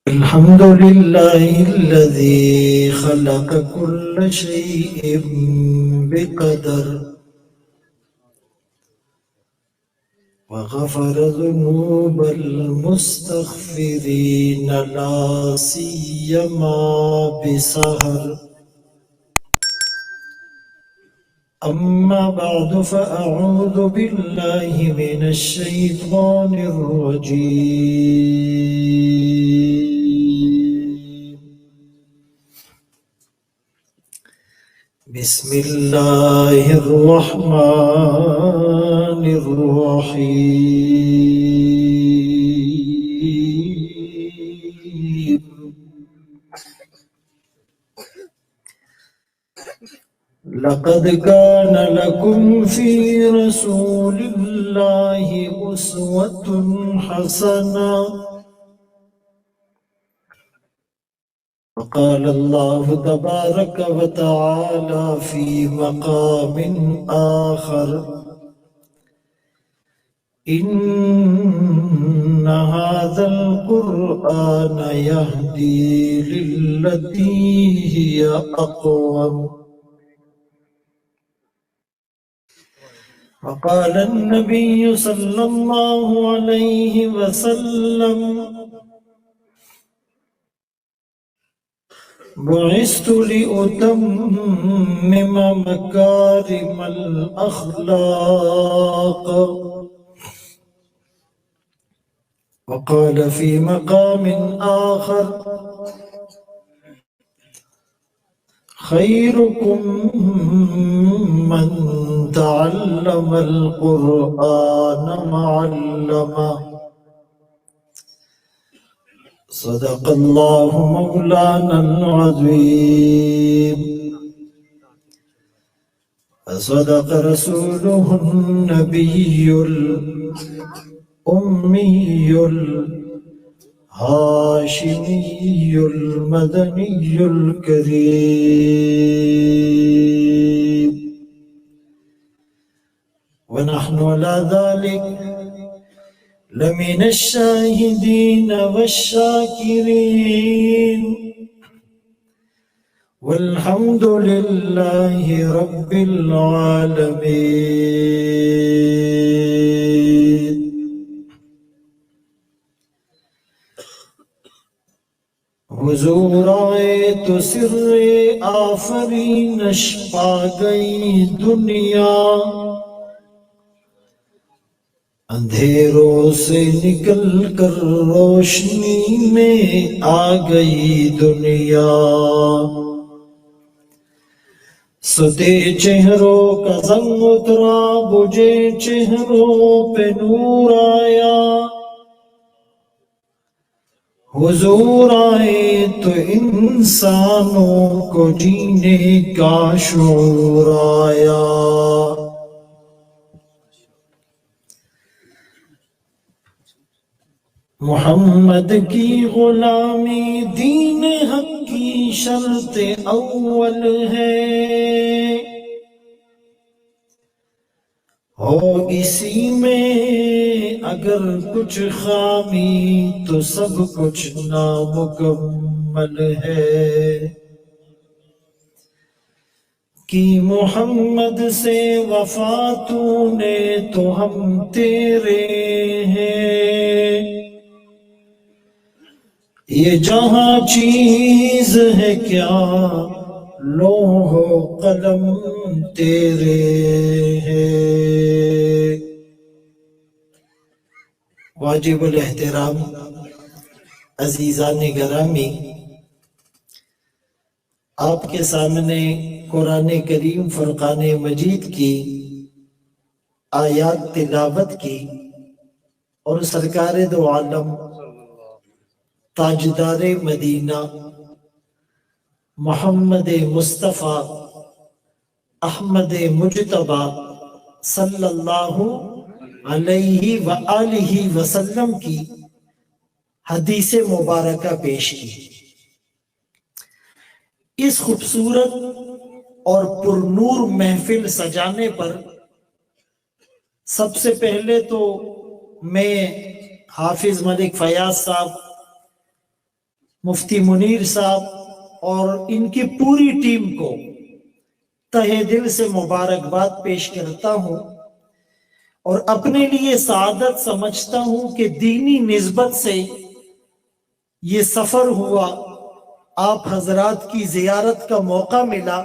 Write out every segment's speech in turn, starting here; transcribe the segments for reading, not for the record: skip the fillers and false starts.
الحمد لله الذي خلق كل شيء بقدر وغفر ذنوب المستغفرين لا سيما بسهر. أما بعد فأعوذ بالله من الشيطان الرجيم. بسم الله الرحمن الرحيم. لقد كان لكم في رسول الله أسوة حسنة. وقال الله تبارك وتعالى في مقام آخر: إن هذا القرآن يهدي للتي هي أقوم. وقال النبي صلى الله عليه وسلم: بعثت لأتمم مكارم الأخلاق. وقال في مقام آخر: خيركم من تعلم القرآن وعلمه. صدق الله مولانا العظيم وصدق رسوله النبي الأمي الهاشمي المدني الكريم. ونحن على ذلك لمن الشاهدين والشاكرين، والحمد لله رب العالمين. حضور آئے تو سر آفرینش پا گئی دنیا، اندھیروں سے نکل کر روشنی میں آ گئی دنیا. ستے چہروں کا زنگ اترا، بجھے چہروں پہ نور آیا. حضور آئے تو انسانوں کو جینے کا شعور آیا. محمد کی غلامی دین حق کی شرط اول ہے، ہو اسی میں اگر کچھ خامی تو سب کچھ نامکمل ہے. کی محمد سے وفا تو نے تو ہم تیرے ہیں، یہ جہاں چیز ہے کیا لوح و قلم تیرے ہیں. واجب الاحترام عزیزان گرامی، آپ کے سامنے قرآن کریم فرقان مجید کی آیات تلاوت کی اور سرکار دو عالم تاجدار مدینہ محمد مصطفیٰ احمد مجتبیٰ صلی اللہ علیہ وآلہ وسلم کی حدیث مبارکہ پیش کی. اس خوبصورت اور پرنور محفل سجانے پر سب سے پہلے تو میں حافظ ملک فیاض صاحب، مفتی منیر صاحب اور ان کی پوری ٹیم کو تہہ دل سے مبارکباد پیش کرتا ہوں، اور اپنے لیے سعادت سمجھتا ہوں کہ دینی نسبت سے یہ سفر ہوا، آپ حضرات کی زیارت کا موقع ملا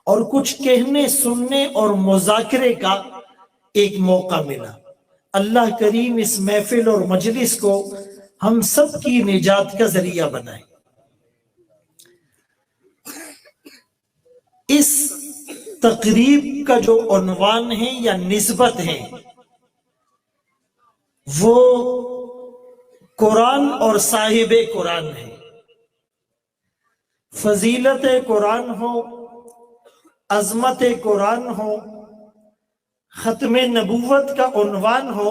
اور کچھ کہنے سننے اور مذاکرے کا ایک موقع ملا۔ اللہ کریم اس محفل اور مجلس کو ہم سب کی نجات کا ذریعہ بنائے۔ اس تقریب کا جو عنوان ہے یا نسبت ہے وہ قرآن اور صاحب قرآن ہے۔ فضیلت قرآن ہو، عظمت قرآن ہو، ختم نبوت کا عنوان ہو،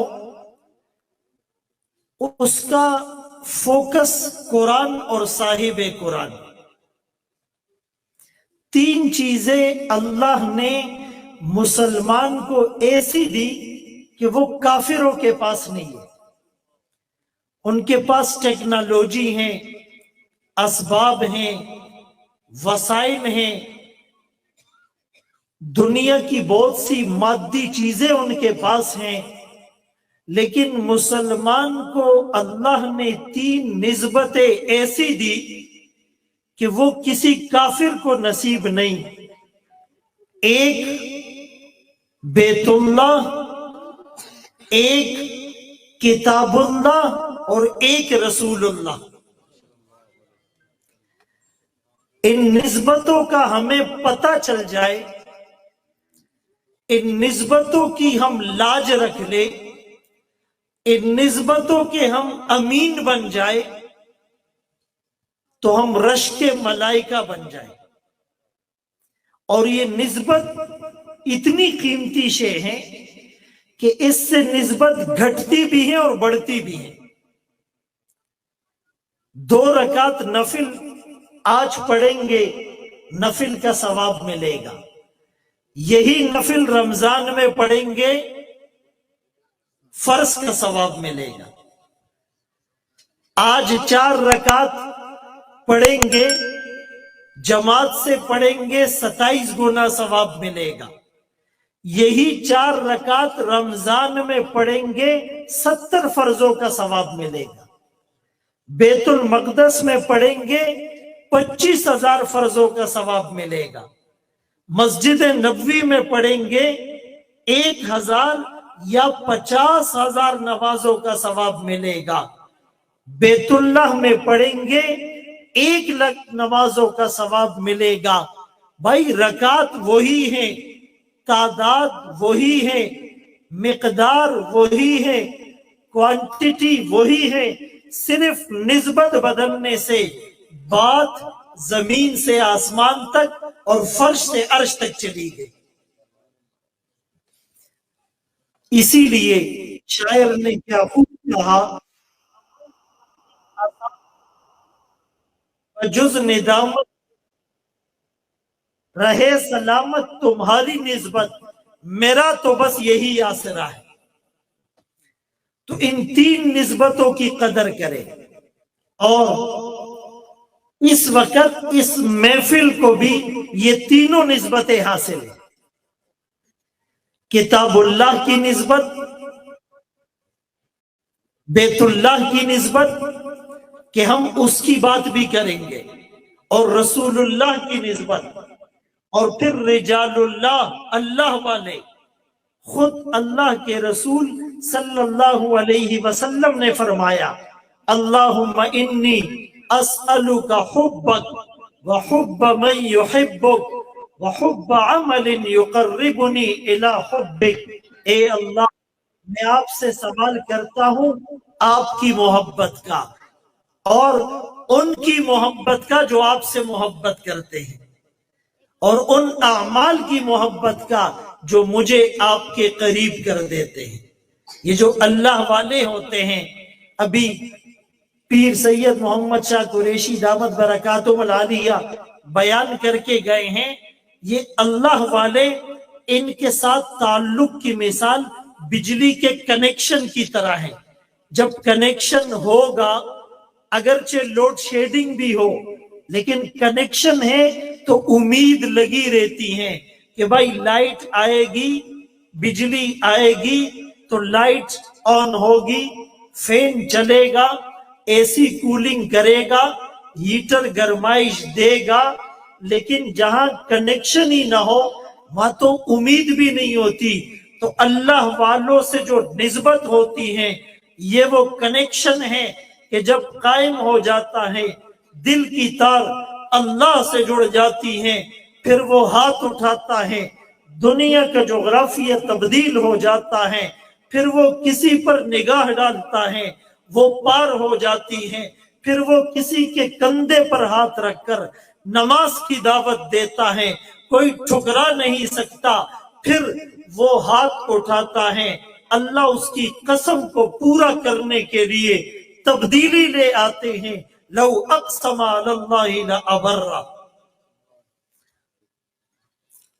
اس کا فوکس قرآن اور صاحب قرآن۔ تین چیزیں اللہ نے مسلمان کو ایسی دی کہ وہ کافروں کے پاس نہیں ہے۔ ان کے پاس ٹیکنالوجی ہیں، اسباب ہیں، وسائل ہیں، دنیا کی بہت سی مادی چیزیں ان کے پاس ہیں، لیکن مسلمان کو اللہ نے تین نسبتیں ایسی دی کہ وہ کسی کافر کو نصیب نہیں۔ ایک بیت اللہ، ایک کتاب اللہ اور ایک رسول اللہ۔ ان نسبتوں کا ہمیں پتہ چل جائے، ان نسبتوں کی ہم لاج رکھ لیں، ان نسبتوں کے ہم امین بن جائے تو ہم رشک ملائکہ بن جائیں۔ اور یہ نسبت اتنی قیمتی شے ہے کہ اس سے نسبت گھٹتی بھی ہے اور بڑھتی بھی ہے۔ 2 رکعت نفل آج پڑھیں گے، نفل کا ثواب ملے گا۔ یہی نفل رمضان میں پڑھیں گے، فرض کا ثواب ملے گا۔ آج 4 رکعت پڑھیں گے، جماعت سے پڑھیں گے، 27 گنا ثواب ملے گا۔ یہی 4 رکعت رمضان میں پڑھیں گے، 70 فرضوں کا ثواب ملے گا۔ بیت المقدس میں پڑھیں گے، 25,000 فرضوں کا ثواب ملے گا۔ مسجد نبوی میں پڑھیں گے، 1,000 یا 50,000 نمازوں کا ثواب ملے گا۔ بیت اللہ میں پڑھیں گے، 1,00,000 نمازوں کا ثواب ملے گا۔ بھائی رکعت وہی ہے، تعداد وہی ہے، مقدار وہی ہے، کوانٹٹی وہی ہے، صرف نسبت بدلنے سے بات زمین سے آسمان تک اور فرش سے عرش تک چلی گئی۔ اسی لیے شاعر نے کیا خوب کہا، جز ندامت رہے سلامت تمہاری نسبت، میرا تو بس یہی آسرا ہے۔ تو ان 3 نسبتوں کی قدر کرے، اور اس وقت اس محفل کو بھی یہ تینوں نسبتیں حاصل ہیں۔ کتاب اللہ کی نسبت، بیت اللہ کی نسبت کہ ہم اس کی بات بھی کریں گے، اور رسول اللہ کی نسبت، اور پھر رجال اللہ، اللہ والے، خود اللہ کے رسول صلی اللہ علیہ وسلم نے فرمایا، اللہم انی اسألک حبک وحب من یحبک وحب عمل یقربنی الی حبک۔ اے اللہ، میں آپ سے سوال کرتا ہوں آپ کی محبت کا، اور ان کی محبت کا جو آپ سے محبت کرتے ہیں، اور ان اعمال کی محبت کا جو مجھے آپ کے قریب کر دیتے ہیں۔ یہ جو اللہ والے ہوتے ہیں، ابھی پیر سید محمد شاہ قریشی دامت برکاتہم العالیہ بیان کر کے گئے ہیں، یہ اللہ والے ان کے ساتھ تعلق کی مثال بجلی کے کنیکشن کی طرح ہے. جب کنیکشن ہوگا اگرچہ لوڈ شیڈنگ بھی ہو لیکن کنیکشن ہے تو امید لگی رہتی ہے کہ بھائی لائٹ آئے گی، بجلی آئے گی تو لائٹ آن ہوگی، فین چلے گا، اے سی کولنگ کرے گا، ہیٹر گرمائش دے گا. لیکن جہاں کنیکشن ہی نہ ہو وہاں تو امید بھی نہیں ہوتی. تو اللہ والوں سے جو نسبت ہوتی ہے یہ وہ کنیکشن ہے کہ جب قائم ہو جاتا ہے دل کی تار اللہ سے جڑ جاتی ہے، پھر وہ ہاتھ اٹھاتا ہے، دنیا کا جغرافیہ تبدیل ہو جاتا ہے، پھر وہ کسی پر نگاہ ڈالتا ہے وہ پار ہو جاتی ہے، پھر وہ کسی کے کندھے پر ہاتھ رکھ کر نماز کی دعوت دیتا ہے، کوئی ٹھکرا نہیں سکتا، پھر وہ ہاتھ اٹھاتا ہے، اللہ اس کی قسم کو پورا کرنے کے لیے تبدیلی لے آتے ہیں. لو اقسم علی اللہ لابرہ.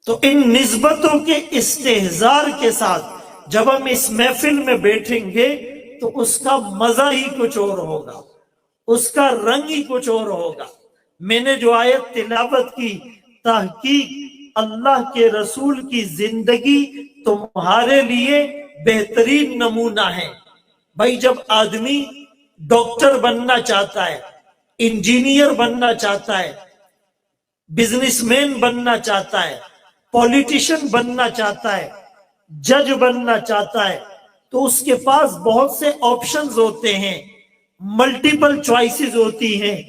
تو ان نسبتوں کے استحضار کے ساتھ جب ہم اس محفل میں بیٹھیں گے تو اس کا مزہ ہی کچھ اور ہوگا، اس کا رنگ ہی کچھ اور ہوگا. میں نے جو آیت تلاوت کی، تحقیق اللہ کے رسول کی زندگی تمہارے لیے بہترین نمونہ ہے. بھائی جب آدمی ڈاکٹر بننا چاہتا ہے، انجینئر بننا چاہتا ہے، بزنس مین بننا چاہتا ہے، پولیٹیشین بننا چاہتا ہے، جج بننا چاہتا ہے، تو اس کے پاس بہت سے آپشنز ہوتے ہیں، ملٹیپل چوائسز ہوتی ہیں.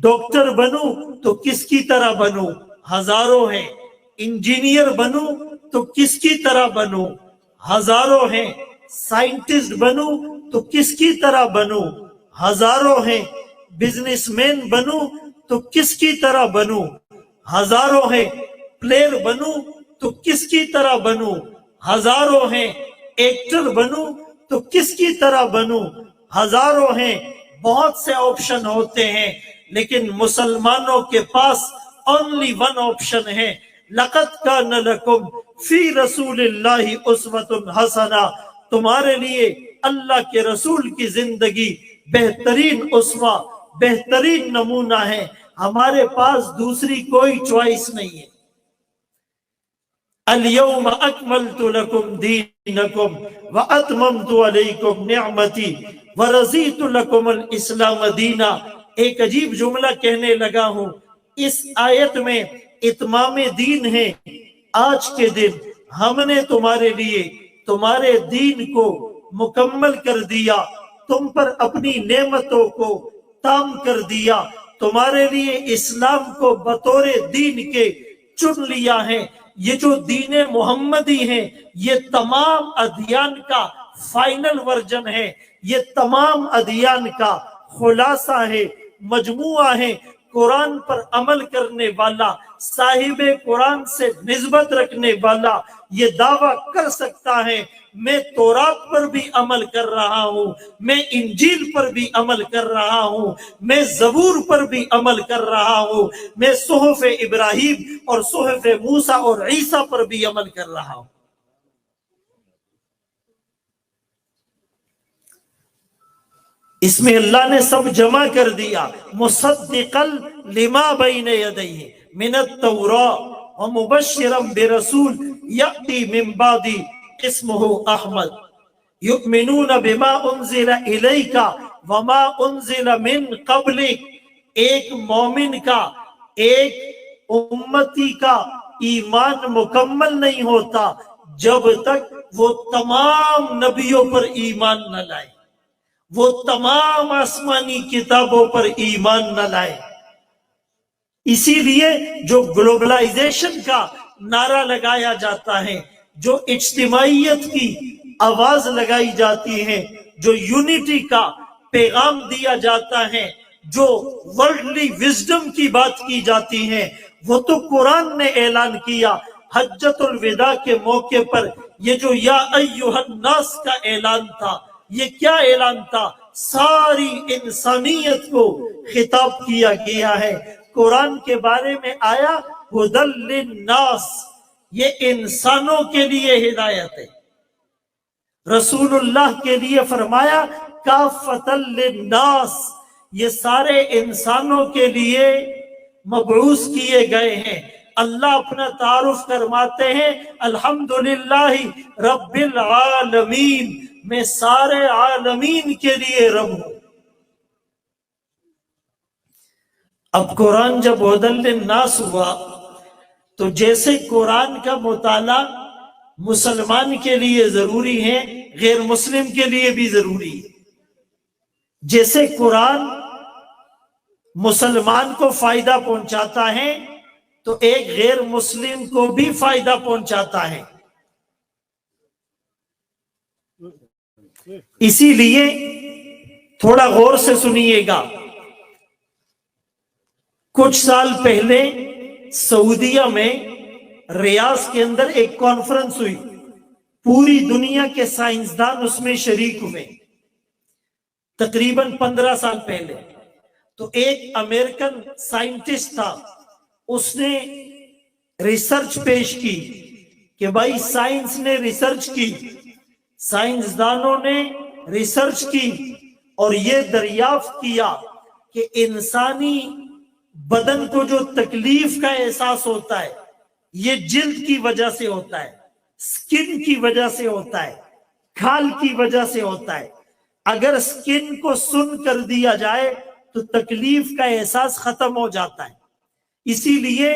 ڈاکٹر بنوں تو کس کی طرح بنوں؟ ہزاروں ہیں. انجینئر بنوں تو کس کی طرح بنوں؟ ہزاروں ہیں. سائنٹسٹ بنوں تو کس کی طرح بنوں؟ ہزاروں ہیں. بزنس مین بنوں تو کس کی طرح بنوں؟ ہزاروں ہیں. پلیئر بنوں تو کس کی طرح بنوں؟ ہزاروں ہیں. ایکٹر بنوں تو کس کی طرح بنوں؟ ہزاروں ہیں. بہت سے آپشن ہوتے ہیں لیکن مسلمانوں کے پاس only one آپشن ہے. لَقَدْ كَانَ لَكُمْ فِي رَسُولِ اللَّهِ أُسْوَةٌ حَسَنَةٌ. تمہارے لیے اللہ کے رسول کی زندگی بہترین اسوہ، بہترین نمونہ ہے. ہمارے پاس دوسری کوئی چوائس نہیں ہے. اليوم اکملت لکم دینکم واتممت علیکم نعمتی ورضیت لکم الاسلام دینا. ایک عجیب جملہ کہنے لگا ہوں. اس آیت میں اتمام دین ہے. آج کے دن ہم نے تمہارے لیے تمہارے دین کو مکمل کر دیا، تم پر اپنی نعمتوں کو تام کر دیا، تمہارے لیے اسلام کو بطور دین کے چن لیا ہے. یہ جو دین محمدی ہے یہ تمام ادیان کا فائنل ورژن ہے، یہ تمام ادیان کا خلاصہ ہے، مجموعہ ہے. قرآن پر عمل کرنے والا، صاحب قرآن سے نسبت رکھنے والا یہ دعویٰ کر سکتا ہے میں تورات پر بھی عمل کر رہا ہوں، میں انجیل پر بھی عمل کر رہا ہوں، میں زبور پر بھی عمل کر رہا ہوں، میں صحف ابراہیم اور صحف موسیٰ اور عیسیٰ پر بھی عمل کر رہا ہوں. اس میں اللہ نے سب جمع کر دیا. مصدقا لما بین یدیہ من التوراۃ ومبشرا برسول یأتی من بعدی اسمہ احمد یؤمنون بما انزل الیک وما انزل من قبلک. ایک مومن کا، ایک امتی کا ایمان مکمل نہیں ہوتا جب تک وہ تمام نبیوں پر ایمان نہ لائے، وہ تمام آسمانی کتابوں پر ایمان نہ لائے. اسی لیے جو گلوبلائزیشن کا نعرہ لگایا جاتا ہے، جو اجتماعیت کی آواز لگائی جاتی ہے، جو یونٹی کا پیغام دیا جاتا ہے، جو ورلڈلی وزڈم کی بات کی جاتی ہے، وہ تو قرآن نے اعلان کیا. حجۃ الوداع کے موقع پر یہ جو یا ایھا الناس کا اعلان تھا، یہ کیا اعلان تھا؟ ساری انسانیت کو خطاب کیا گیا ہے. قرآن کے بارے میں آیا ہدی للناس، یہ انسانوں کے لیے ہدایت ہے۔ رسول اللہ کے لیے فرمایا کافۃ للناس، یہ سارے انسانوں کے لیے مبعوث کیے گئے ہیں۔ اللہ اپنا تعارف فرماتے ہیں الحمدللہ رب العالمین، میں سارے عالمین کے لیے رب ہوں۔ اب قرآن جب ہدی للناس ہوا تو جیسے قرآن کا مطالعہ مسلمان کے لیے ضروری ہے، غیر مسلم کے لیے بھی ضروری ہے۔ جیسے قرآن مسلمان کو فائدہ پہنچاتا ہے تو ایک غیر مسلم کو بھی فائدہ پہنچاتا ہے۔ اسی لیے تھوڑا غور سے سنیے گا، کچھ سال پہلے سعودیہ میں ریاض کے اندر ایک کانفرنس ہوئی، پوری دنیا کے سائنسدان اس میں شریک ہوئے، تقریباً 15 سال پہلے۔ تو ایک امریکن سائنٹسٹ تھا، اس نے ریسرچ پیش کی کہ بھائی سائنس نے ریسرچ کی، سائنسدانوں نے ریسرچ کی اور یہ دریافت کیا کہ انسانی بدن کو جو تکلیف کا احساس ہوتا ہے یہ جلد کی وجہ سے ہوتا ہے، سکن کی وجہ سے ہوتا ہے، کھال کی وجہ سے ہوتا ہے۔ اگر سکن کو سن کر دیا جائے تو تکلیف کا احساس ختم ہو جاتا ہے۔ اسی لیے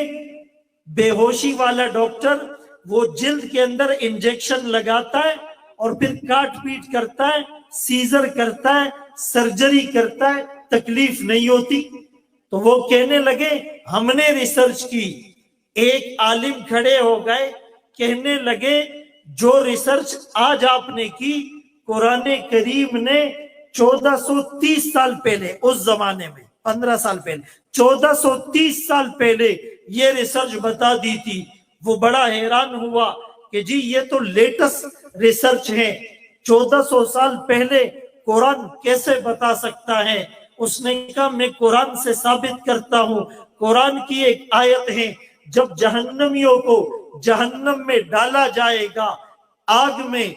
بے ہوشی والا ڈاکٹر وہ جلد کے اندر انجیکشن لگاتا ہے اور پھر کاٹ پیٹ کرتا ہے، سیزر کرتا ہے، سرجری کرتا ہے، تکلیف نہیں ہوتی۔ تو وہ کہنے لگے ہم نے ریسرچ کی۔ ایک عالم کھڑے ہو گئے، کہنے لگے جو ریسرچ آج آپ نے کی، قرآن کریم نے 1430 سال پہلے، اس زمانے میں 15 سال پہلے 1430 سال پہلے یہ ریسرچ بتا دی تھی۔ وہ بڑا حیران ہوا کہ جی یہ تو لیٹسٹ ریسرچ ہے، 1400 سال پہلے قرآن کیسے بتا سکتا ہے؟ اس نے کہا میں قرآن سے ثابت کرتا ہوں۔ قرآن کی ایک آیت ہے، جب جہنمیوں کو جہنم میں ڈالا جائے گا، آگ میں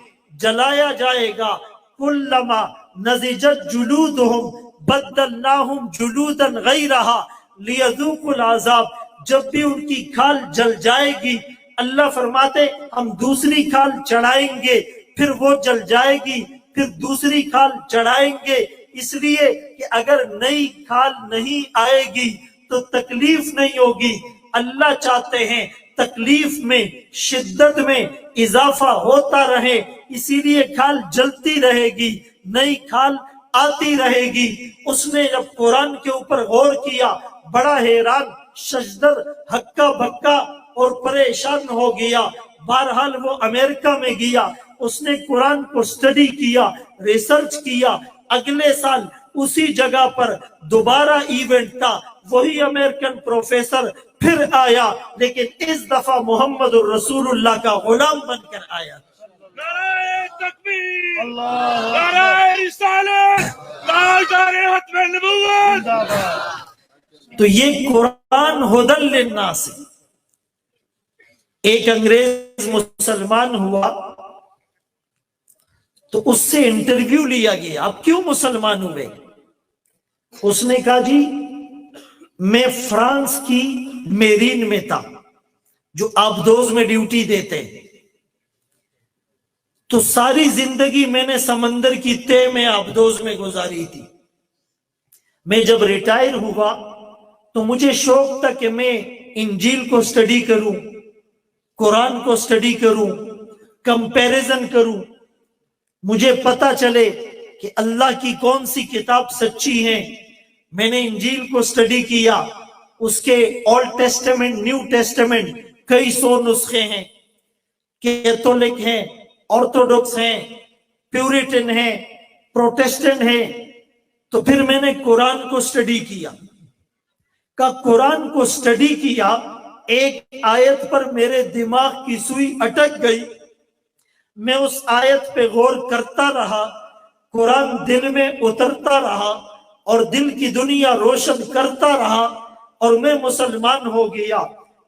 جلایا جائے گا، کلما نضجت جلودہم بدلناہم جلودا غیرہا لیذوقوا العذاب، جب بھی ان کی کھال جل جائے گی اللہ فرماتے ہم دوسری کھال چڑھائیں گے، پھر وہ جل جائے گی، پھر دوسری کھال چڑھائیں گے، اس لیے کہ اگر نئی کھال نہیں آئے گی تو تکلیف نہیں ہوگی۔ اللہ چاہتے ہیں تکلیف میں، شدت میں اضافہ ہوتا رہے، اسی لیے کھال جلتی رہے گی، نئی کھال آتی رہے گی۔ اس نے جب قرآن کے اوپر غور کیا بڑا حیران، ششدر، ہکا بکا اور پریشان ہو گیا۔ بہرحال وہ امریکہ میں گیا، اس نے قرآن کو سٹڈی کیا، ریسرچ کیا۔ اگلے سال اسی جگہ پر دوبارہ ایونٹ تھا، وہی امریکن پروفیسر پھر آیا، لیکن اس دفعہ محمد الرسول اللہ کا غلام بن کر آیا۔ نعرہ تکبیر، نعرہ رسالت، تاجدار ختم نبوت۔ تو یہ قرآن ہدی للناس ہے۔ ایک انگریز مسلمان ہوا تو اس سے انٹرویو لیا گیا، آپ کیوں مسلمان ہوئے؟ اس نے کہا جی میں فرانس کی میرین میں تھا، جو آبدوز میں ڈیوٹی دیتے ہیں، تو ساری زندگی میں نے سمندر کی تہ میں آبدوز میں گزاری تھی۔ میں جب ریٹائر ہوا تو مجھے شوق تھا کہ میں انجیل کو سٹڈی کروں، قرآن کو سٹڈی کروں، کمپیریزن کروں، مجھے پتا چلے کہ اللہ کی کون سی کتاب سچی ہے۔ میں نے انجیل کو سٹڈی کیا، اس کے اولڈ ٹیسٹمنٹ، نیو ٹیسٹمنٹ کئی سو نسخے ہیں، کیتھولک ہیں، آرتھوڈکس ہیں، پیوریٹن ہیں، پروٹیسٹنٹ ہیں۔ تو پھر میں نے قرآن کو سٹڈی کیا، قرآن کو سٹڈی کیا، ایک آیت پر میرے دماغ کی سوئی اٹک گئی، میں اس آیت پہ غور کرتا رہا، قرآن دل میں اترتا رہا اور دل کی دنیا روشن کرتا رہا اور میں مسلمان ہو گیا۔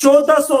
1400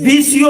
20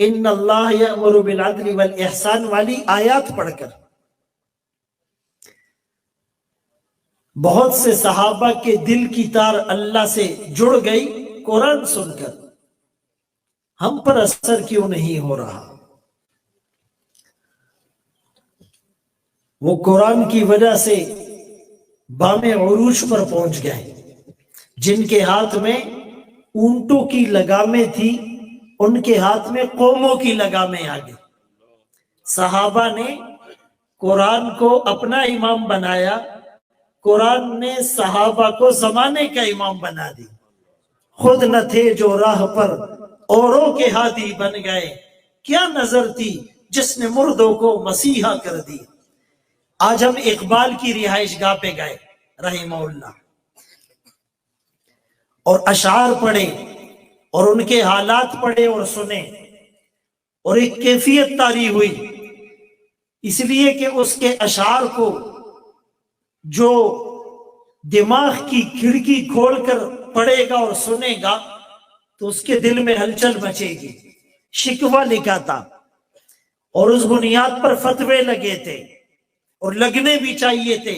ان اللہ یأمر بالعدل والاحسان والی آیات پڑھ کر بہت سے صحابہ کے دل کی تار اللہ سے جڑ گئی قرآن سن کر. ہم پر اثر کیوں نہیں ہو رہا؟ وہ قرآن کی وجہ سے بام عروج پر پہنچ گئے. جن کے ہاتھ میں اونٹوں کی لگامیں تھی ان کے ہاتھ میں قوموں کی لگامیں آ گئی. صحابہ نے قرآن کو اپنا امام بنایا، قرآن نے صحابہ کو زمانے کا امام بنا دی. خود نہ تھے جو راہ پر اوروں کے ہادی بن گئے، کیا نظر تھی جس نے مردوں کو مسیحا کر دی. آج ہم اقبال کی رہائش گاہ پہ گئے رحمہ اللہ اور اشعار پڑھے اور ان کے حالات پڑھے اور سنے، اور ایک کیفیت طاری ہوئی، اس لیے کہ اس کے اشعار کو جو دماغ کی کھڑکی کھول کر پڑھے گا اور سنے گا تو اس کے دل میں ہلچل مچے گی. شکوہ لکھا تھا اور اس بنیاد پر فتوے لگے تھے اور لگنے بھی چاہیے تھے.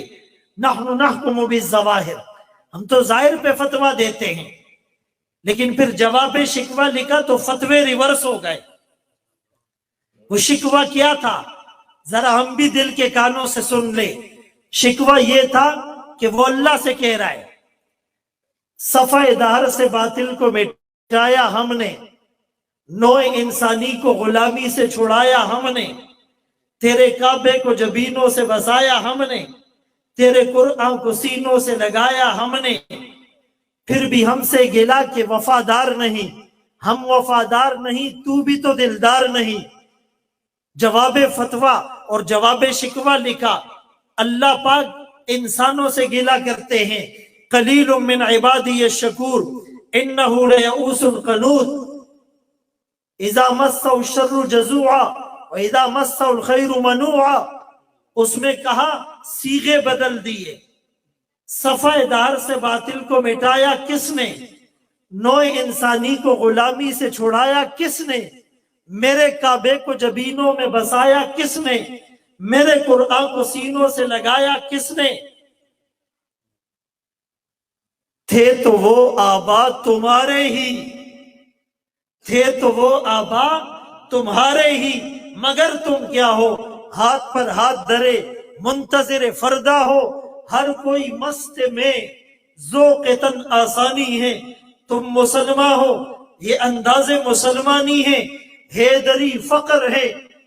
نحن نحکم بالظواہر، ہم تو ظاہر پہ فتویٰ دیتے ہیں، لیکن پھر جواب شکوہ لکھا تو فتوے ریورس ہو گئے. وہ شکوہ کیا تھا ذرا ہم بھی دل کے کانوں سے سن لے. شکوہ یہ تھا کہ وہ اللہ سے کہہ رہا ہے صفحہ دہر سے باطل کو مٹایا ہم نے، نوع انسانی کو غلامی سے چھڑایا ہم نے، تیرے کعبے کو جبینوں سے بسایا ہم نے، تیرے قرآن کو سینوں سے لگایا ہم نے. پھر بھی ہم سے گلا کہ وفادار نہیں، ہم وفادار نہیں، تو بھی تو دلدار نہیں. جواب فتویٰ اور جواب شکوہ لکھا. اللہ پاک انسانوں سے گلا کرتے ہیں، قلیل من عبادی الشکور انہ لیئوس قنوط اذا مسہ الشر جزوعا وَإِذَا مَسَّهُ الْخَيْرُ مَنُوعًا. اس میں کہا صیغے بدل دیے. صفحہ دار سے باطل کو مٹایا کس نے؟ نوع انسانی کو غلامی سے چھڑایا کس نے؟ میرے کعبے کو جبینوں میں بسایا کس نے؟ میرے قرآن کو سینوں سے لگایا کس نے؟ تھے تو وہ آبا تمہارے ہی، تھے تو وہ آبا تمہارے ہی، مگر تم کیا ہو ہاتھ پر ہاتھ دھرے منتظر فردا ہو. ہر کوئی مست میں ذوق تن آسانی ہے، تم مسلمہ ہو یہ انداز مسلمانی ہے. حیدری فقر ہے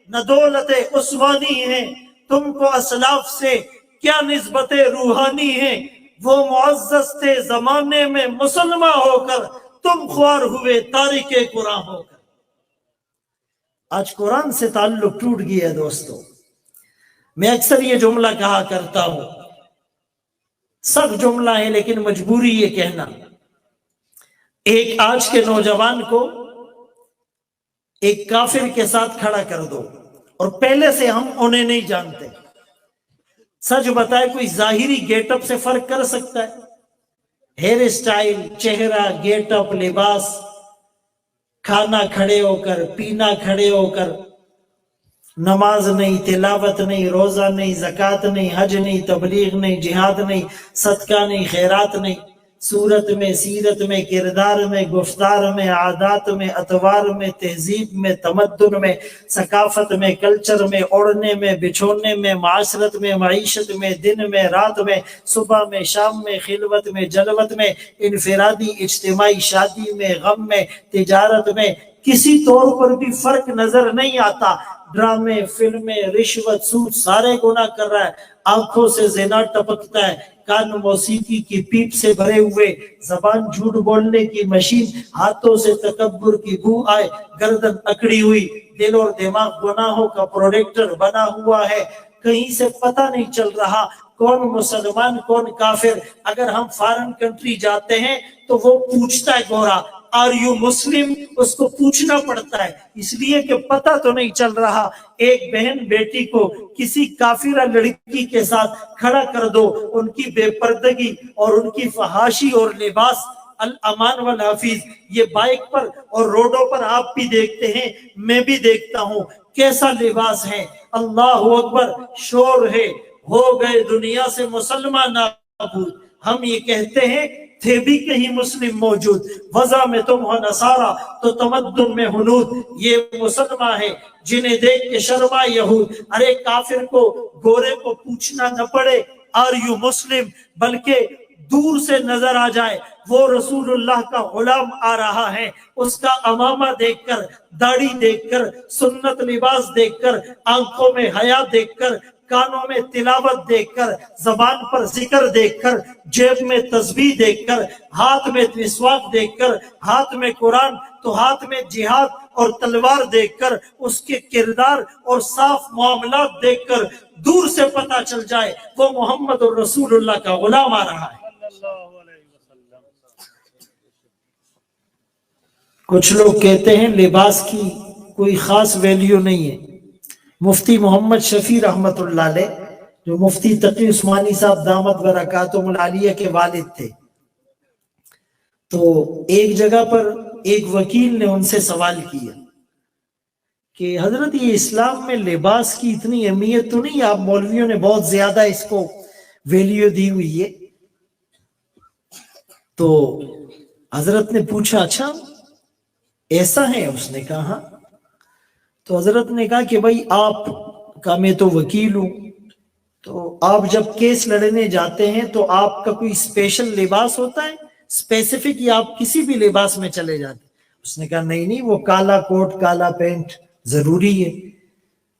نہ دولت عثمانی ہے، تم کو اسلاف سے کیا نسبت روحانی ہے. وہ معزز تھے زمانے میں مسلمہ ہو کر، تم خوار ہوئے تارک قرآن ہو کر. آج قرآن سے تعلق ٹوٹ گیا ہے دوستو. میں اکثر یہ جملہ کہا کرتا ہوں، سخت جملہ ہے لیکن مجبوری یہ کہنا. ایک آج کے نوجوان کو ایک کافر کے ساتھ کھڑا کر دو اور پہلے سے ہم انہیں نہیں جانتے. سچ بتائے کوئی ظاہری گیٹ اپ سے فرق کر سکتا ہے؟ ہیئر سٹائل، چہرہ، گیٹ اپ، لباس، کھانا کھڑے ہو کر، پینا کھڑے ہو کر، نماز نہیں، تلاوت نہیں، روزہ نہیں، زکوٰۃ نہیں، حج نہیں، تبلیغ نہیں، جہاد نہیں، صدقہ نہیں، خیرات نہیں. صورت میں، سیرت میں، کردار میں، گفتار میں، عادات میں، اطوار میں، تہذیب میں، تمدن میں، ثقافت میں، کلچر میں، اوڑھنے میں، بچھونے میں، معاشرت میں، معیشت میں، دن میں، رات میں، صبح میں، شام میں، خلوت میں، جلوت میں، انفرادی، اجتماعی، شادی میں، غم میں، تجارت میں، کسی طور پر بھی فرق نظر نہیں آتا. ڈرامے، فلمیں، رشوت، سود سارے گناہ کر رہا ہے. آنکھوں سے زنا ٹپکتا ہے، کان موسیقی کی پیپ سے بھرے ہوئے، زبان جھوٹ بولنے کی مشین، ہاتھوں سے تکبر کی بو آئے، گردن اکڑی ہوئی، دل اور دماغ گناہوں کا پروڈکٹر بنا ہوا ہے. کہیں سے پتہ نہیں چل رہا کون مسلمان کون کافر. اگر ہم فارن کنٹری جاتے ہیں تو وہ پوچھتا ہے گورا آر یو مسلم، اس کو پوچھنا پڑتا ہے اس لیے کہ پتہ تو نہیں چل رہا. ایک بہن بیٹی کو کسی کافرہ لڑکی کے ساتھ کھڑا کر دو، ان کی بے پردگی اور ان کی فحاشی اور لباس الامان والحفیظ، یہ بائک پر اور روڈوں پر آپ بھی دیکھتے ہیں، میں بھی دیکھتا ہوں، کیسا لباس ہے، اللہ اکبر، شور ہے، ہو گئے دنیا سے مسلمان نابود۔ ہم یہ کہتے ہیں تھے بھی کہیں مسلم موجود، وضع میں تم ہو نصارہ تو تمدن میں ہنود، یہ مسلمان ہے جنہیں دیکھ کے شرما یہود۔ ارے کافر کو، گورے کو پوچھنا نہ پڑے آر یو مسلم، بلکہ دور سے نظر آ جائے وہ رسول اللہ کا غلام آ رہا ہے، اس کا امامہ دیکھ کر، داڑھی دیکھ کر، سنت لباس دیکھ کر، آنکھوں میں حیا دیکھ کر، کانوں میں تلاوت دیکھ کر، زبان پر ذکر دیکھ کر، جیب میں تسبیح دیکھ کر، ہاتھ میں مسواک دیکھ کر، ہاتھ میں قرآن تو ہاتھ میں جہاد اور تلوار دیکھ کر، اس کے کردار اور صاف معاملات دیکھ کر دور سے پتہ چل جائے وہ محمد الرسول اللہ کا غلام آ رہا ہے۔ کچھ لوگ کہتے ہیں لباس کی کوئی خاص ویلیو نہیں ہے۔ مفتی محمد شفیع رحمت اللہ علیہ، جو مفتی تقی عثمانی صاحب دامت برکاتہم العالیہ کے والد تھے، تو ایک جگہ پر ایک وکیل نے ان سے سوال کیا کہ حضرت یہ اسلام میں لباس کی اتنی اہمیت تو نہیں، آپ مولویوں نے بہت زیادہ اس کو ویلیو دی ہوئی ہے؟ تو حضرت نے پوچھا اچھا ایسا ہے؟ اس نے کہا ہاں۔ تو حضرت نے کہا کہ بھائی آپ کا، میں تو وکیل ہوں، تو آپ جب کیس لڑنے جاتے ہیں تو آپ کا کوئی اسپیشل لباس ہوتا ہے اسپیسیفک، یا آپ کسی بھی لباس میں چلے جاتے ہیں؟ اس نے کہا نہیں، وہ کالا کوٹ کالا پینٹ ضروری ہے۔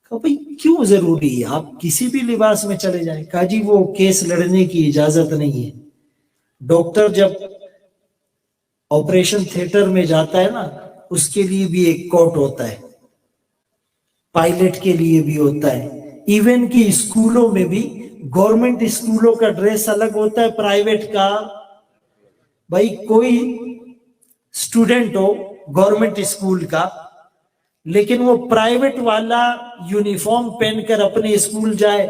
کہا بھائی کیوں ضروری ہے؟ آپ کسی بھی لباس میں چلے جائیں۔ کہا جی وہ کیس لڑنے کی اجازت نہیں ہے۔ ڈاکٹر جب آپریشن تھیٹر میں جاتا ہے نا، اس کے لیے بھی ایک کوٹ ہوتا ہے، پائلٹ کے لیے بھی ہوتا ہے، ایون کہ اسکولوں میں بھی گورنمنٹ اسکولوں کا ڈریس الگ ہوتا ہے، پرائیویٹ کا۔ بھائی کوئی اسٹوڈنٹ ہو گورنمنٹ اسکول کا، لیکن وہ پرائیویٹ والا یونیفارم پہن کر اپنے اسکول جائے،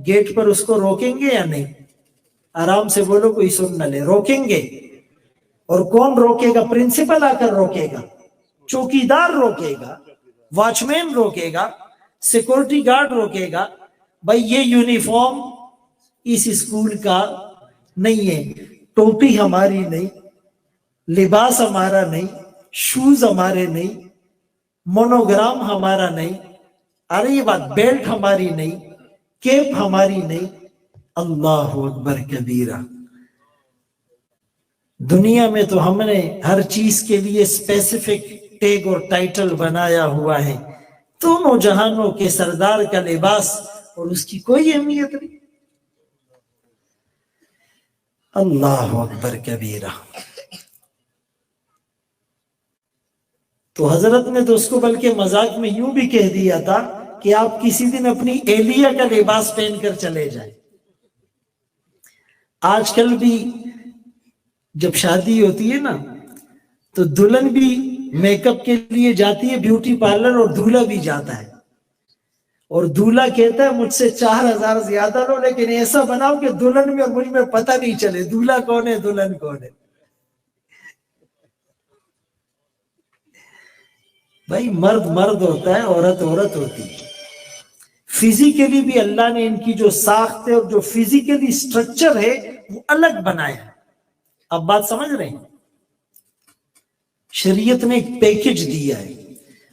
گیٹ پر اس کو روکیں گے یا نہیں؟ آرام سے بولو، کوئی سن نہ لے، روکیں گے۔ اور کون روکے گا؟ پرنسپل آ کر روکے گا، چوکیدار روکے گا، واچ مین روکے گا، سیکورٹی گارڈ روکے گا۔ بھائی یہ یونیفارم اس اسکول کا نہیں ہے، ٹوپی ہماری نہیں، لباس ہمارا نہیں، شوز ہمارے نہیں، مونوگرام ہمارا نہیں، ارے یہ بات، بیلٹ ہماری نہیں، کیپ ہماری نہیں۔ اللہ اکبر کبیرہ۔ دنیا میں تو ہم نے ہر چیز کے لیے اسپیسیفک ٹیگ اور ٹائٹل بنایا ہوا ہے، دونوں جہانوں کے سردار کا لباس، اور اس کی کوئی اہمیت نہیں۔ اللہ اکبر کبیرہ۔ تو حضرت نے تو اس کو بلکہ مذاق میں یوں بھی کہہ دیا تھا کہ آپ کسی دن اپنی اہلیہ کا لباس پہن کر چلے جائیں۔ آج کل بھی جب شادی ہوتی ہے نا، تو دلہن بھی میک اپ کے لیے جاتی ہے بیوٹی پارلر، اور دولہا بھی جاتا ہے، اور دولہا کہتا ہے مجھ سے 4000 زیادہ لو، لیکن ایسا بناؤ کہ دلہن میں اور مجھ میں پتہ نہیں چلے دولہا کون ہے دلہن کون ہے۔ بھائی مرد مرد ہوتا ہے، عورت عورت ہوتی ہے۔ فزیکلی بھی اللہ نے ان کی جو ساخت ہے اور جو فزیکلی سٹرکچر ہے وہ الگ بنایا ہے۔ اب بات سمجھ رہے ہیں؟ شریعت نے ایک پیکج دیا ہے۔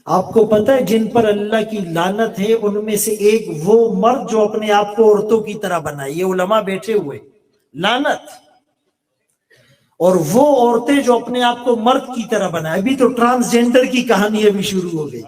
آپ کو پتہ ہے جن پر اللہ کی لعنت ہے ان میں سے ایک وہ مرد جو اپنے آپ کو عورتوں کی طرح بنائے، یہ علماء بیٹھے ہوئے، لعنت، اور وہ عورتیں جو اپنے آپ کو مرد کی طرح بنائے۔ ابھی تو ٹرانسجینڈر کی کہانی ابھی شروع ہو گئی،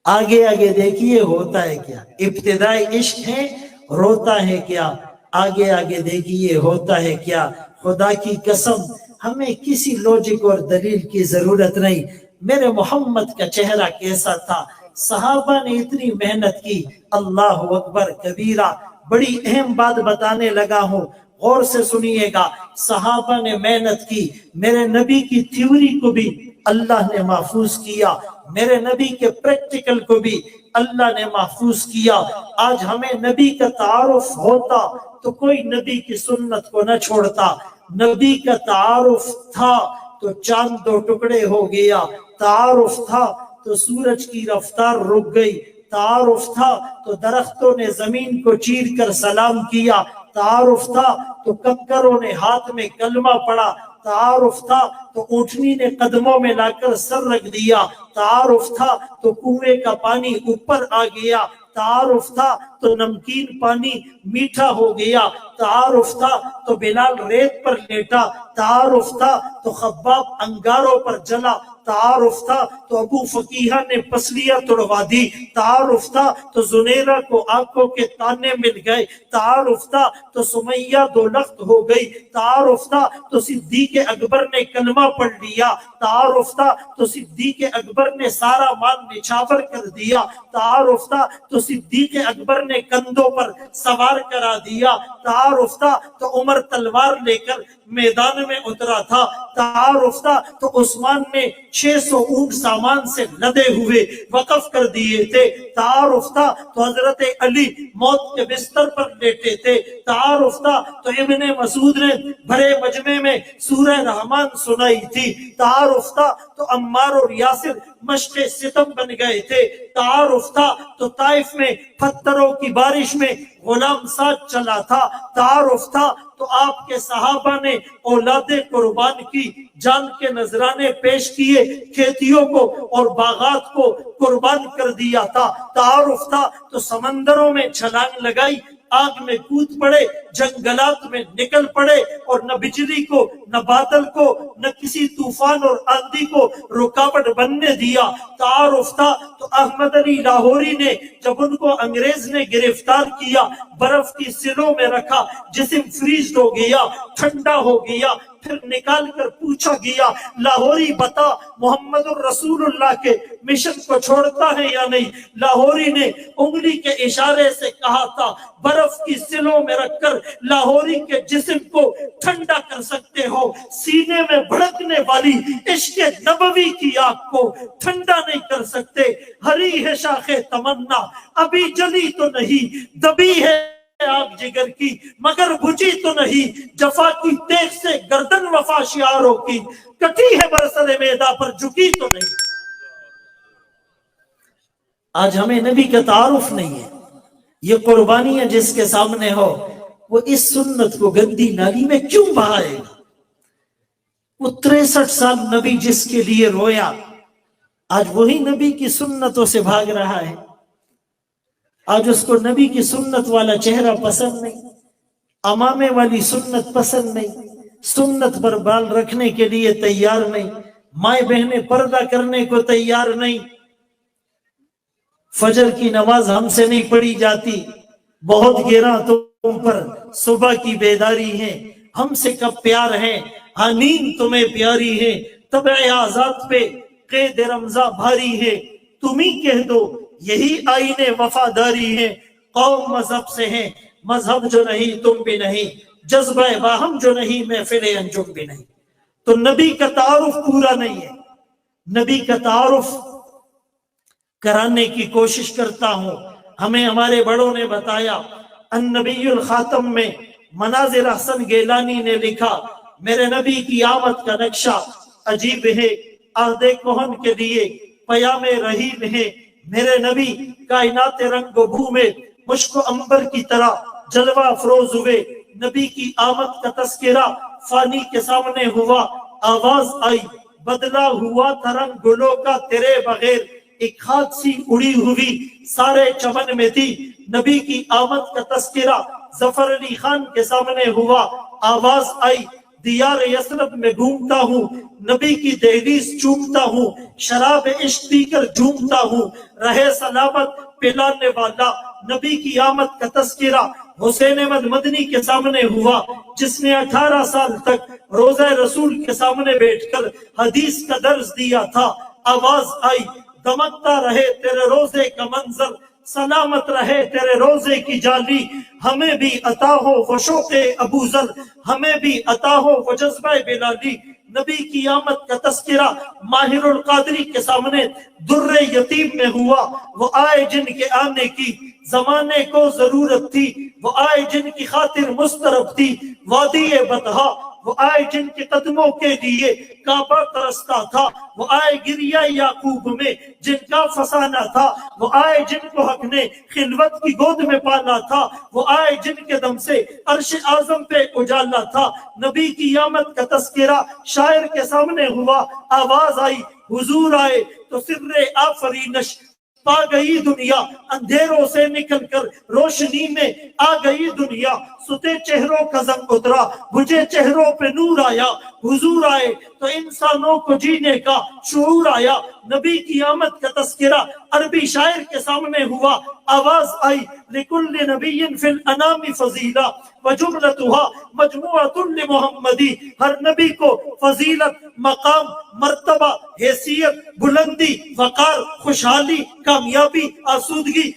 آگے آگے دیکھیے ہوتا ہے کیا۔ ابتدائی عشق ہے، روتا ہے کیا، آگے آگے دیکھیے ہوتا ہے کیا۔ خدا کی قسم ہمیں کسی لوجک اور دلیل کی ضرورت نہیں۔ میرے محمد کا چہرہ کیسا تھا، صحابہ نے اتنی محنت کی، اللہ اکبر کبیرہ۔ بڑی اہم بات بتانے لگا ہوں، غور سے سنیے گا۔ صحابہ نے محنت کی، میرے نبی کی تھیوری کو بھی اللہ نے محفوظ کیا۔ میرے نبی کے پریکٹیکل کو بھی اللہ نے محفوظ کیا۔ آج ہمیں نبی کا تعارف ہوتا تو کوئی نبی کی سنت کو نہ چھوڑتا۔ نبی کا تعارف تھا تو چاند دو ٹکڑے ہو گیا، تعارف تھا تو سورج کی رفتار رک گئی، تعارف تھا تو درختوں نے زمین کو چیر کر سلام کیا، تعارف تھا تو کنکروں نے ہاتھ میں کلمہ پڑھا، تعارف تھا تو اونٹنی نے قدموں میں لا کر سر رکھ دیا، تعارف تھا تو کنویں کا پانی اوپر آ گیا، تعارف تھا تو نمکین پانی میٹھا ہو گیا، تعارف تھا تو بلال ریت پر لیٹا، تعارف تھا تو خباب انگاروں پر جلا، تعارف تھا تو ابو فقیہ نے پسلیاں توڑوا دی، تعارف تھا تو زنیرہ کو آنکھوں کے تانے مل گئے، تعارف تھا تو سمیہ دو لخت ہو گئی، تعارف تھا تو صدیق اکبر نے کلمہ پڑھ لیا، تعارف تھا تو صدیق اکبر نے سارا مال نچھاور کر دیا، تعارف تھا تو صدیق اکبر نے کندھوں پر سوار کرا دیا، تعارف تھا تو عمر تلوار لے کر میدان میں اترا تھا، تعارف تھا تو عثمان نے 600 اونٹ سامان سے لدے ہوئے وقف کر دیے تھے، تعارف تھا تو حضرت علی موت کے بستر پر لیٹے تھے، تعارف تھا تو ابن مسعود نے بھرے مجمع میں سورہ رحمان سنائی تھی، تعارف تھا تو عمار اور یاسر مشق ستم بن گئے تھے، تعارف تھا تو طائف میں پتھروں کی بارش میں غلام ساتھ چلا تھا، تعارف تھا تو آپ کے صحابہ نے اولاد قربان کی، جان کے نذرانے پیش کیے، کھیتیوں کو اور باغات کو قربان کر دیا تھا، تعارف تھا تو سمندروں میں چھلانگ لگائی، آگ میں کود پڑے، جنگلات میں نکل پڑے، اور نہ بجلی کو نہ بادل کو نہ کسی طوفان اور آندھی کو رکاوٹ بننے دیا، تعارف تھا تو احمد علی لاہوری نے جب ان کو انگریز نے گرفتار کیا، برف کی سلوں میں رکھا، جسم فریزڈ ہو گیا، ٹھنڈا ہو گیا، پھر نکال کر پوچھا گیا لاہوری بتا محمد الرسول اللہ کے مشن کو چھوڑتا ہے یا نہیں؟ لاہوری نے انگلی کے اشارے سے کہا تھا برف کی سلوں میں رکھ کر لاہوری کے جسم کو ٹھنڈا کر سکتے ہو، سینے میں بھڑکنے والی عشق نبوی کی آگ کو ٹھنڈا نہیں کر سکتے۔ ہری ہے شاخ تمنا ابھی جلی تو نہیں، دبی ہے آگ جگر کی مگر بجھی تو نہیں، جفا کی تیغ سے گردن وفا شعاروں کی کٹی ہے برسر میدہ پر جھکی تو نہیں۔ آج ہمیں نبی کا تعارف نہیں ہے، یہ قربانیاں جس کے سامنے ہو وہ اس سنت کو گندی نالی میں کیوں بہائے گا؟ وہ 63 سال نبی جس کے لیے رویا، آج وہی نبی کی سنتوں سے بھاگ رہا ہے، آج اس کو نبی کی سنت والا چہرہ پسند نہیں، امامے والی سنت پسند نہیں، سنت پر بال رکھنے کے لیے تیار نہیں، مائیں بہنیں پردہ کرنے کو تیار نہیں، فجر کی نماز ہم سے نہیں پڑھی جاتی، بہت گراں تم پر صبح کی بیداری ہے، ہم سے کب پیار ہے، ہاں نیند تمہیں پیاری ہے، طبع آزاد پہ قید رمضاں بھاری ہے، تم ہی کہہ دو یہی آئین وفاداری ہے، قوم مذہب سے ہیں، مذہب جو نہیں تم بھی نہیں، جذبہ باہم جو نہیں محفل انجم بھی نہیں۔ تو نبی کا تعارف پورا نہیں ہے، نبی کا تعارف کرانے کی کوشش کرتا ہوں۔ ہمیں ہمارے بڑوں نے بتایا، النبی الخاتم میں مناظر حسن گیلانی نے لکھا، میرے نبی کی آمد کا نقشہ عجیب ہے، عہد کہن کے لیے پیام رحیم ہے، میرے نبی کائنات رنگ و بو میں مشک و عنبر کی طرح جلوہ افروز ہوئے، نبی کی آمد کا تذکرہ فانی کے سامنے ہوا، آواز آئی بدلا ہوا تھا رنگ گلوں کا تیرے بغیر، ایک ہاتھ سی اڑی ہوئی سارے چمن میں تھی، نبی کی آمد کا تذکرہ ظفر علی خان کے سامنے ہوا، آواز آئی دیار یثرب میں گھومتا ہوں، نبی کی دہلیز چومتا ہوں، شراب عشق پی کر جھومتا ہوں، رہے سلامت پلانے والا، نبی کی آمد کا تذکرہ حسین احمد مدنی کے سامنے ہوا، جس نے 18 سال تک روضہ رسول کے سامنے بیٹھ کر حدیث کا درس دیا تھا، آواز آئی دمکتا رہے تیرے روزے کا منظر، سلامت رہے تیرے روزے کی جالی، ہمیں بھی عطا ہو وہ شوق ابو ذر، ہمیں بھی عطا ہو وہ جذبہ بلالی، نبی کی آمد کا تذکرہ ماہر القادری کے سامنے در یتیم میں ہوا۔ وہ آئے جن کے آنے کی زمانے کو ضرورت تھی، وہ آئے جن کی خاطر مسترب تھی وادی بطحا، وہ آئے جن کے قدموں کے لیے کعبہ ترستا تھا، وہ آئے گریہ یعقوب میں جن کا فسانہ تھا، وہ آئے جن کو حق نے خلوت کی گود میں پالا تھا، وہ آئے جن کے دم سے عرش اعظم پہ اجالا تھا۔ نبی کی آمد کا تذکرہ شاعر کے سامنے ہوا، آواز آئی حضور آئے تو سر آفرینش پا گئی دنیا، اندھیروں سے نکل کر روشنی میں آ گئی دنیا، ستے چہروں کا زنگ اترا بجھے چہروں پہ نور آیا، حضور آئے تو انسانوں کو جینے کا شعور آیا۔ نبی کی آمد کا تذکرہ عربی شاعر کے سامنے ہوا، آواز آئی لکل نبی فی الانام فضیلہ وجملتها مجموعۃ لمحمدی، ہر نبی کو فضیلت، مقام، مرتبہ، حیثیت، بلندی، وقار، خوشحالی، کامیابی، آسودگی،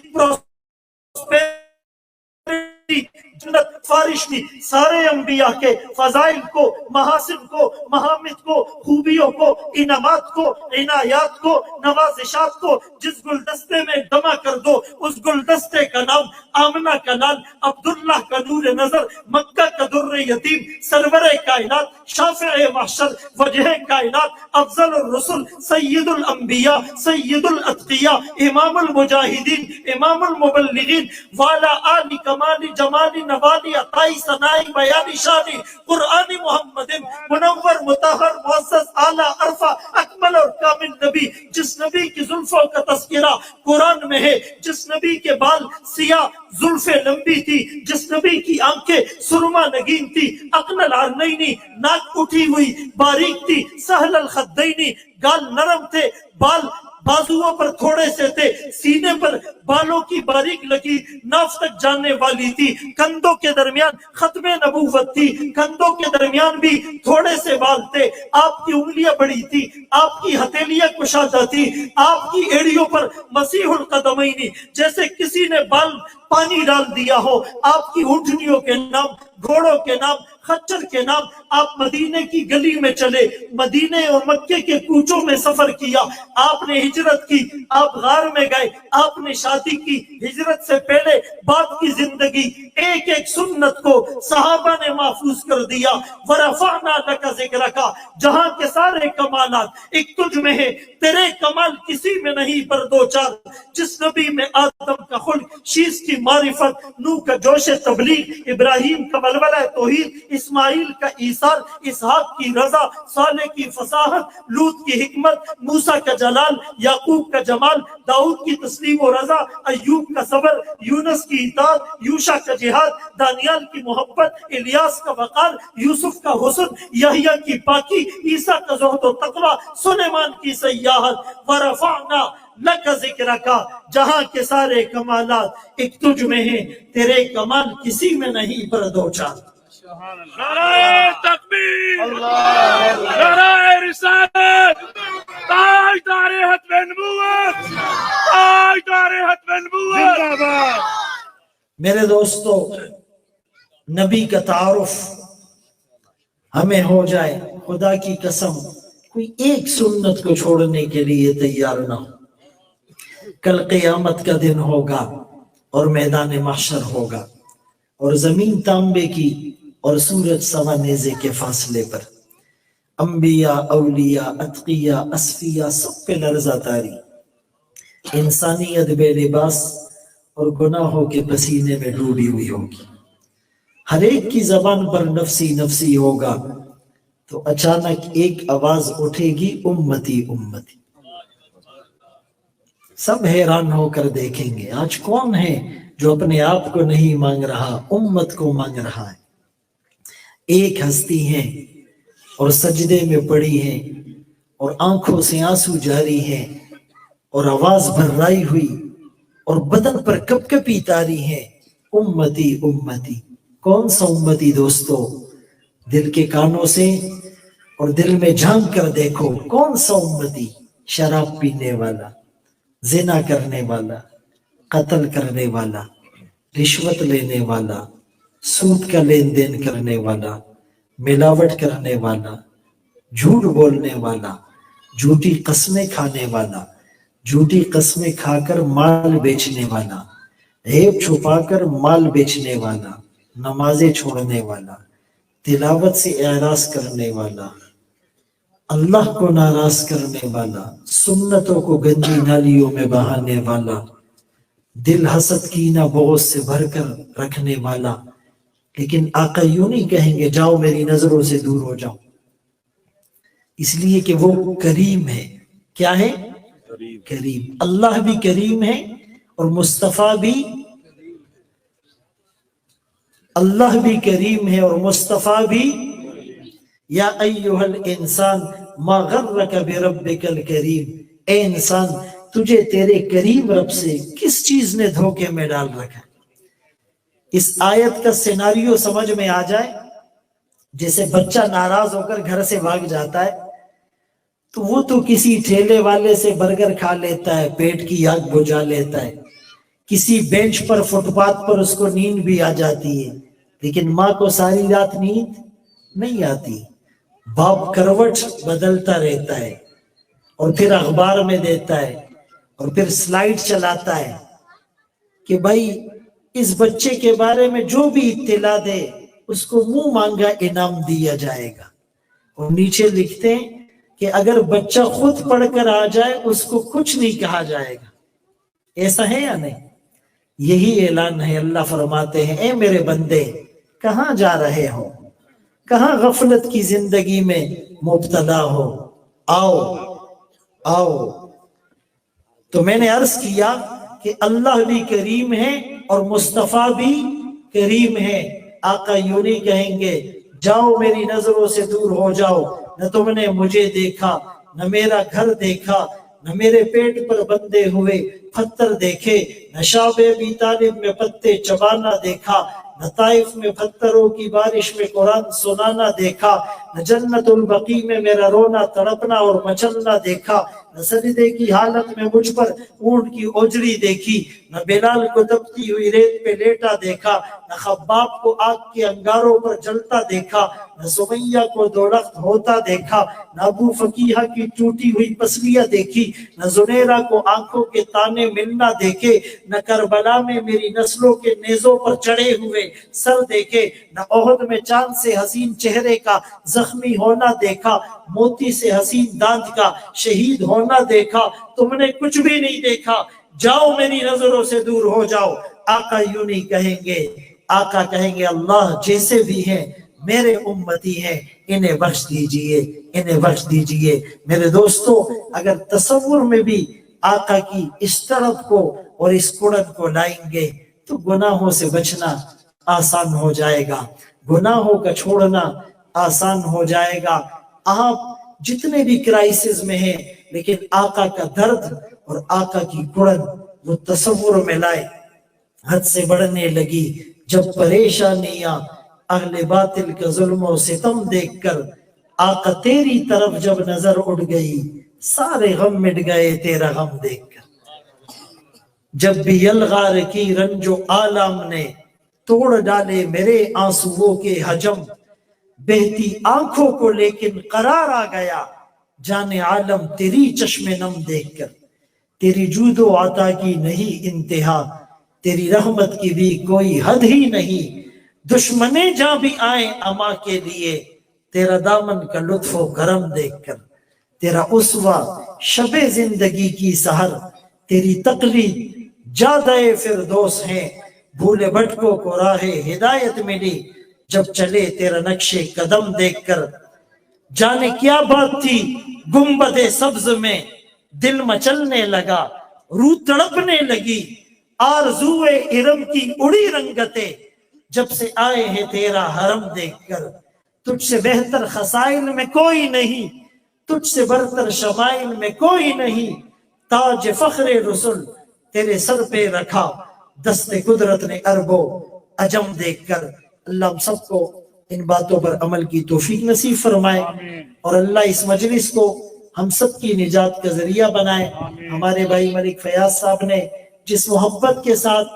جنت، فارشتی، سارے انبیاء کے فضائل کو، محاسن کو، محامد کو، خوبیوں کو، انعامات کو، عنایات کو، نوازشات کو جس گلدستے میں جمع کر دو، اس گلدستے کا نام آمنہ کا لال، عبداللہ کا نور نظر، مکہ کا در یتیم، سرور کائنات، شافع محشر، وجہ کائنات، افضل الرسل، سید الانبیاء، سید الاتقیاء، امام المجاہدین، امام المبلغین، والا آل کمال جمال نوالی عطائی ثنائی بیانی شانی قرآن محمد منور مطہر معزز اعلیٰ عرفہ اکمل اور کامل نبی، جس نبی کی زلفوں کا تذکرہ قرآن میں ہے، جس نبی کے بال سیاہ زلفیں لمبی تھی، جس نبی کی آنکھیں سرما نگین تھی، عقل العرنینی، ناک اٹھی ہوئی باریک تھی، سہل الخدینی، گال نرم تھے، بال بازوؤں پر تھوڑے سے تھے، سینے پر بالوں کی باریک لگی ناف تک جانے والی تھی، کندھوں کے درمیان ختم نبوت تھی، کندھوں کے درمیان بھی تھوڑے سے بال تھے، آپ کی انگلیاں بڑی تھی، آپ کی ہتھیلیاں کشادہ تھی، آپ کی ایڑیوں پر مسیح القدمینی، جیسے کسی نے بال پانی ڈال دیا ہو، آپ کی اونٹنیوں کے نام، گھوڑوں کے نام، خچر کے نام، آپ مدینے کی گلی میں چلے، مدینے اور مکے کے کوچوں میں سفر کیا، آپ نے ہجرت کی، آپ غار میں گئے، آپ نے شادی کی، ہجرت سے پہلے بعد کی زندگی، ایک ایک سنت کو صحابہ نے محفوظ کر دیا۔ ورفعنا لک ذکرک، جہاں کے سارے کمالات ایک تجھ میں ہے، تیرے کمال کسی میں نہیں پر دو چار، جس نبی میں آدم کا خلق، شیس کی معرفت، نوح کا جوش تبلیغ، ابراہیم کا ولولہ توحید، اسماعیل کا ایثار، اسحاق کی رضا، صالح کی فصاحت، لوط کی حکمت، موسیٰ کا جلال، یعقوب کا جمال، داؤد کی تسلیم و رضا، ایوب کا صبر، یونس کی اطاعت، یوشع کا جہاد، دانیال کی محبت، الیاس کا وقار، یوسف کا حسن، یحییٰ کی پاکی، عیسیٰ کا زہد و تقوی، سلیمان کی سیاحت۔ ورفعنا لک ذکرک، جہاں کے سارے کمالات ایک تجھ میں ہیں، تیرے کمال کسی میں نہیں پر دو چار۔ نعرہ تکبیر، نعرہ رسالت، تاجدار ختم نبوت، تاجدار ختم نبوت۔ میرے دوستو، نبی کا تعارف ہمیں ہو جائے، خدا کی قسم کوئی ایک سنت کو چھوڑنے کے لیے تیار نہ ہو۔ کل قیامت کا دن ہوگا اور میدان محشر ہوگا، اور زمین تانبے کی اور سورج سوا نیزے کے فاصلے پر، انبیاء، اولیاء، اتقیاء، اصفیاء سب پہ لرزہ تاری، انسانیت بے لباس اور گناہوں کے پسینے میں ڈوبی ہوئی ہوگی، ہر ایک کی زبان پر نفسی نفسی ہوگا، تو اچانک ایک آواز اٹھے گی، امتی امتی۔ سب حیران ہو کر دیکھیں گے آج کون ہے جو اپنے آپ کو نہیں مانگ رہا، امت کو مانگ رہا ہے۔ ایک ہستی ہے اور سجدے میں پڑی ہے اور آنکھوں سے آنسو جاری ہے اور آواز بھرائی ہوئی اور بدن پر کپ کپی تاری ہے، امتی امتی۔ کون سا امتی دوستو؟ دل کے کانوں سے اور دل میں جھانک کر دیکھو، کون سا امتی؟ شراب پینے والا، زنا کرنے والا، قتل کرنے والا، رشوت لینے والا، سود کا لین دین کرنے والا، ملاوٹ کرنے والا، جھوٹ بولنے والا، جھوٹی قسمیں کھانے والا، جھوٹی قسمیں کھا کر مال بیچنے والا، عیب چھپا کر مال بیچنے والا، نمازیں چھوڑنے والا، تلاوت سے اعراض کرنے والا، اللہ کو ناراض کرنے والا، سنتوں کو گندی نالیوں میں بہانے والا، دل حسد کینہ بغض سے بھر کر رکھنے والا۔ لیکن آقا یوں نہیں کہیں گے جاؤ میری نظروں سے دور ہو جاؤ، اس لیے کہ وہ کریم ہے۔ کیا ہے؟ کریم۔ اللہ بھی کریم ہے اور مصطفیٰ بھی، اللہ بھی کریم ہے اور مصطفیٰ بھی۔ یا ایہا الانسان ما غرک بربک الکریم، اے انسان تجھے تیرے کریم رب سے کس چیز نے دھوکے میں ڈال رکھا؟ اس آیت کا سیناریو سمجھ میں آ جائے، جیسے بچہ ناراض ہو کر گھر سے بھاگ جاتا ہے تو وہ تو کسی ٹھیلے والے سے برگر کھا لیتا ہے، پیٹ کی آگ بجھا لیتا ہے، کسی بینچ پر فٹ پاتھ پر اس کو نیند بھی آ جاتی ہے، لیکن ماں کو ساری رات نیند نہیں آتی۔ باپ کروٹ بدلتا رہتا ہے اور پھر اخبار میں دیتا ہے اور پھر سلائیڈ چلاتا ہے کہ بھائی اس بچے کے بارے میں جو بھی اطلاع دے اس کو منہ مانگا انعام دیا جائے گا، اور نیچے لکھتے ہیں کہ اگر بچہ خود پڑھ کر آ جائے اس کو کچھ نہیں کہا جائے گا۔ ایسا ہے یا نہیں؟ یہی اعلان ہے۔ اللہ فرماتے ہیں اے میرے بندے کہاں جا رہے ہو، کہاں غفلت کی زندگی میں مبتلا ہو، آؤ آؤ۔ تو میں نے عرض کیا کہ اللہ بھی کریم ہے اور مصطفیٰ بھی کریم ہے۔ آقا یوں نہیں کہیں گے جاؤ میری نظروں سے دور ہو جاؤ، نہ تم نے مجھے دیکھا، نہ میرا گھر دیکھا، نہ میرے پیٹ پر بندے ہوئے پتھر دیکھے، نہ شعب ابی طالب میں پتے چبانا دیکھا، نہ طائف میں پتھروں کی بارش میں قرآن سنانا دیکھا، نہ جنت البقیع میں میرا رونا تڑپنا اور مچلنا دیکھا، نہ سجدے کی حالت میں مجھ پر اونٹ کی اوجڑی دیکھی، نہ بلال کو دبتی ہوئی ریت پہ لیٹا دیکھا، نہ خباب کو آگ کے انگاروں پر جلتا دیکھا، نہ سمیہ کو دولخت ہوتا دیکھا، نہ ابو فقیہ کی ٹوٹی ہوئی پسلیاں دیکھی، نہ زنیرہ کو آنکھوں کے تانے ملنا دیکھے، نہ کربلا میں میری نسلوں کے نیزوں پر چڑھے ہوئے سر دیکھے، نہ احد میں چاند سے حسین چہرے کا زخمی ہونا دیکھا، موتی سے حسین دانت کا شہید ہونا دیکھا۔ تم نے کچھ بھی نہیں دیکھا، جاؤ میری نظروں سے دور ہو جاؤ۔ آقا یوں نہیں کہیں گے، آقا کہیں گے اللہ جیسے بھی ہیں میرے امتی ہیں، انہیں بخش دیجئے، انہیں بخش دیجئے۔ میرے دوستو اگر تصور میں بھی آقا کی اس طرف کو اور اس کڑن کو لائیں گے تو گناہوں سے بچنا آسان ہو جائے گا، گناہوں کا چھوڑنا آسان ہو جائے گا۔ آپ جتنے بھی کرائسس میں ہیں لیکن آقا کا درد اور آقا کی کڑن وہ تصور میں لائے۔ حد سے بڑھنے لگی جب پریشانیاں اہل باطل کا ظلم و ستم دیکھ کر، آقا تیری طرف جب نظر اڑ گئی سارے غم مٹ گئے تیرا غم دیکھ کر۔ جب بھی یلغار کی رنج و آلام نے توڑ ڈالے میرے آنسوؤں کے حجم، بہتی آنکھوں کو لیکن قرار آ گیا جان عالم تیری چشم نم دیکھ کر۔ تیری جود و عطا کی نہیں انتہا، تیری رحمت کی بھی کوئی حد ہی نہیں، دشمنے جہاں بھی آئیں اما کے لیے تیرا دامن کا لطف و کرم دیکھ کر۔ تیرا اسوہ شب زندگی کی سحر، تیری تقلید جادہ فردوس ہے، بھولے بھٹکوں کو راہ ہدایت ملی جب چلے تیرا نقش قدم دیکھ کر۔ جانے کیا بات تھی گنبد سبز میں، دل مچلنے لگا روح تڑپنے لگی، آرزوئے ارم کی اڑی رنگتیں جب سے آئے ہیں تیرا حرم دیکھ کر۔ تجھ سے بہتر خصائل میں کوئی نہیں، تجھ سے برتر شمائل میں کوئی نہیں، تاج فخر رسل تیرے سر پہ رکھا دست قدرت نے عرب و عجم دیکھ کر۔ اللہ ہم سب کو ان باتوں پر عمل کی توفیق نصیب فرمائے، اور اللہ اس مجلس کو ہم سب کی نجات کا ذریعہ بنائے۔ ہمارے بھائی ملک فیاض صاحب نے جس محبت کے ساتھ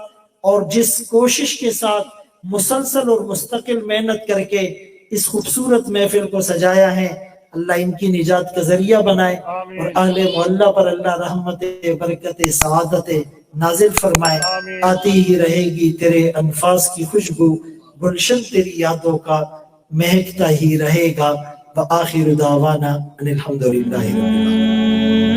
اور جس کوشش کے ساتھ مسلسل اور مستقل محنت کر کے اس خوبصورت محفل کو سجایا ہے، اللہ ان کی نجات کا ذریعہ بنائے، اور اہل محلہ پر اللہ رحمت برکت سعادت نازل فرمائے۔ آتی ہی رہے گی تیرے انفاس کی خوشبو، گلشن تیری یادوں کا مہکتا ہی رہے گا۔ وآخر دعوانا ان الحمدللہ رب العالمین۔